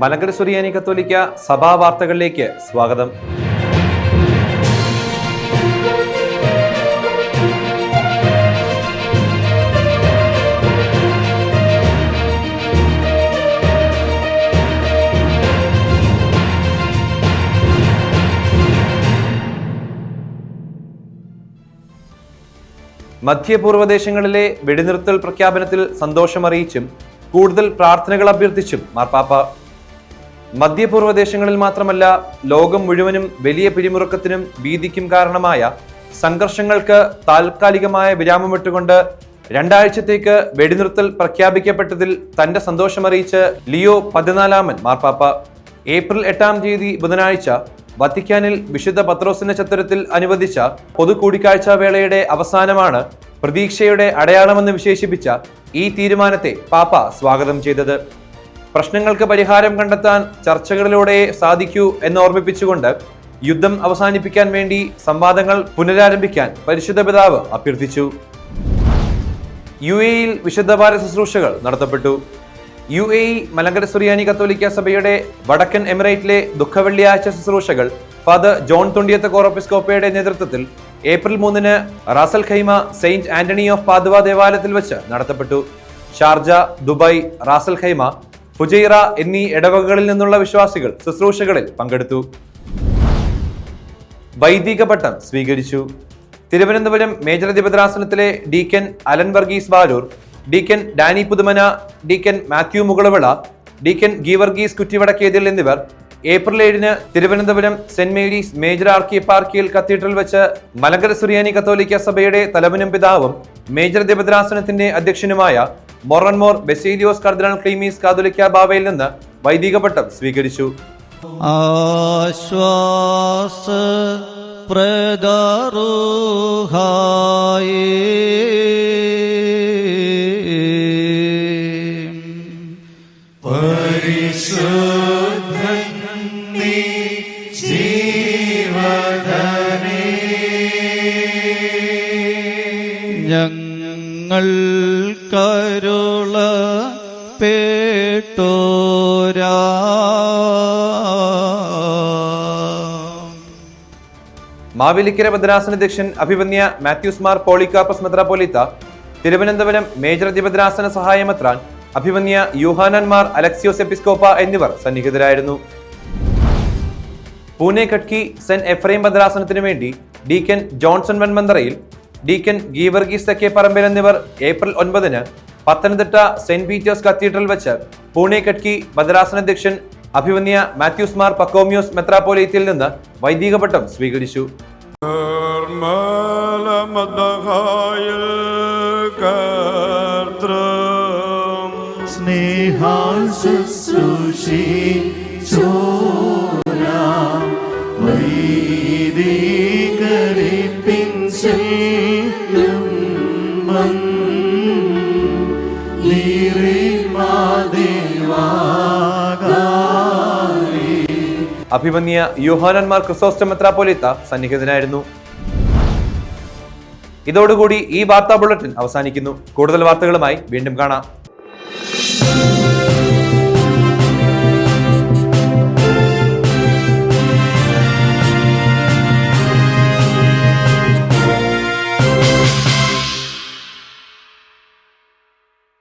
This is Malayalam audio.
മലങ്കര സുറിയാനി കത്തോലിക്ക സഭാ വാർത്തകളിലേക്ക് സ്വാഗതം. മധ്യപൂർവ്വദേശങ്ങളിലെ വെടിനിർത്തൽ പ്രഖ്യാപനത്തിൽ സന്തോഷമറിയിച്ചും കൂടുതൽ പ്രാർത്ഥനകൾ അഭ്യർത്ഥിച്ചും മാർപ്പാപ്പ. മധ്യപൂർവ്വദേശങ്ങളിൽ മാത്രമല്ല, ലോകം മുഴുവനും വലിയ പിരിമുറുക്കത്തിനും ഭീതിക്കും കാരണമായ സംഘർഷങ്ങൾക്ക് താൽക്കാലികമായ വിരാമമിട്ടുകൊണ്ട് 2 ആഴ്ചത്തേക്ക് വെടിനിർത്തൽ പ്രഖ്യാപിക്കപ്പെട്ടതിൽ തന്റെ സന്തോഷമറിയിച്ച് ലിയോ 14 മാർപ്പാപ്പ. ഏപ്രിൽ 8 ബുധനാഴ്ച വത്തിക്കാനിൽ വിശുദ്ധ പത്രോസിന്റെ ചത്തുരത്തിൽ അനുവദിച്ച പൊതു കൂടിക്കാഴ്ച വേളയുടെ അവസാനമാണ് പ്രതീക്ഷയുടെ അടയാളമെന്ന് വിശേഷിപ്പിച്ച ഈ തീരുമാനത്തെ പാപ്പ സ്വാഗതം ചെയ്തത്. പ്രശ്നങ്ങൾക്ക് പരിഹാരം കണ്ടെത്താൻ ചർച്ചകളിലൂടെ സാധിക്കൂ എന്ന് ഓർമ്മിപ്പിച്ചുകൊണ്ട് യുദ്ധം അവസാനിപ്പിക്കാൻ വേണ്ടി സംവാദങ്ങൾ പുനരാരംഭിക്കാൻ പരിശുദ്ധ പിതാവ് അഭ്യർത്ഥിച്ചു. UAE-യിൽ വിശുദ്ധവാര ശുശ്രൂഷകൾ നടത്തപ്പെട്ടു. UAE മലങ്കര സുറിയാനി കത്തോലിക്ക സഭയുടെ വടക്കൻ എമിറേറ്റിലെ ദുഃഖവെള്ളിയാഴ്ച ശുശ്രൂഷകൾ ഫാദർ ജോൺ തുണ്ടിയത്ത് കോറോപ്പിസ്കോപ്പയുടെ നേതൃത്വത്തിൽ April 3 Ras al Khaimah saint Anthony of Padua ദേവാലയത്തിൽ വെച്ച് നടത്തപ്പെട്ടു. Sharjah, Dubai, Ras al Khaimah, Fujairah എന്നീ ഇടവകകളിൽ നിന്നുള്ള വിശ്വാസികൾ ശുശ്രൂഷകളിൽ പങ്കെടുത്തു. വൈദിക പട്ടം സ്വീകരിച്ചു. തിരുവനന്തപുരം മേജർ അധിപതിരാസനത്തിലെ deacon Alan Varghese Baloor, deacon Danny Puthumana, deacon Mathew Mukalavila, deacon Geevarghese Kuttivadakkethil എന്നിവർ April 7 Thiruvananthapuram saint Mary's major archieparchial cathedral വെച്ച് മലങ്കര സുറിയാനി കത്തോലിക്ക സഭയുടെ തലവനും പിതാവും മേജർ അധിപതിരാസനത്തിന്റെ അധ്യക്ഷനുമായ മോറൻമോർ ബെസേലിയോസ് കർദിനാൾ ക്ലീമീസ് കാതോലിക്ക ബാവയിൽ നിന്ന് വൈദിക പട്ടം സ്വീകരിച്ചു. ഞങ്ങൾ കരുള പേട്ടോരാ മാവേലിക്കര ഭദ്രാസനാധ്യക്ഷൻ അഭിവന്യ മാത്യൂസ് മാർ പോളികാർപ്പസ് മെത്രാപ്പോലീത്ത, തിരുവനന്തപുരം മേജർ അധിപതിരാസന സഹായമെത്രാൻ അഭിവന്യ യൂഹാനൻ മാർ അലക്സിയോസ് എപ്പിസ്കോപ്പ എന്നിവർ സന്നിഹിതരായിരുന്നു. പൂനെ കട്കി സെന്റ് എഫ്രൈം ഭദ്രാസനത്തിനു വേണ്ടി deacon Johnson Venmantharayil, deacon Geevarghese Thekkeparambil എന്നിവർ April 9 Pathanamthitta saint Peter's cathedral വെച്ച് പൂനെ കട്കി ഭദ്രാസനാധ്യക്ഷൻ അഭിവന്യ മാത്യൂസ് മാർ പക്കോമിയോസ് മെത്രാപ്പോലീത്തയിൽ നിന്ന് വൈദിക പട്ടം സ്വീകരിച്ചു. അഭിമന്യ യോഹാനൻ മാർ ക്രിസോസ്റ്റം മെത്രാപ്പോലീത്ത സന്നിഹിതനായിരുന്നു. ഇതോടുകൂടി ഈ വാർത്താ ബുള്ളറ്റിൻ അവസാനിക്കുന്നു. കൂടുതൽ വാർത്തകളുമായി വീണ്ടും കാണാം.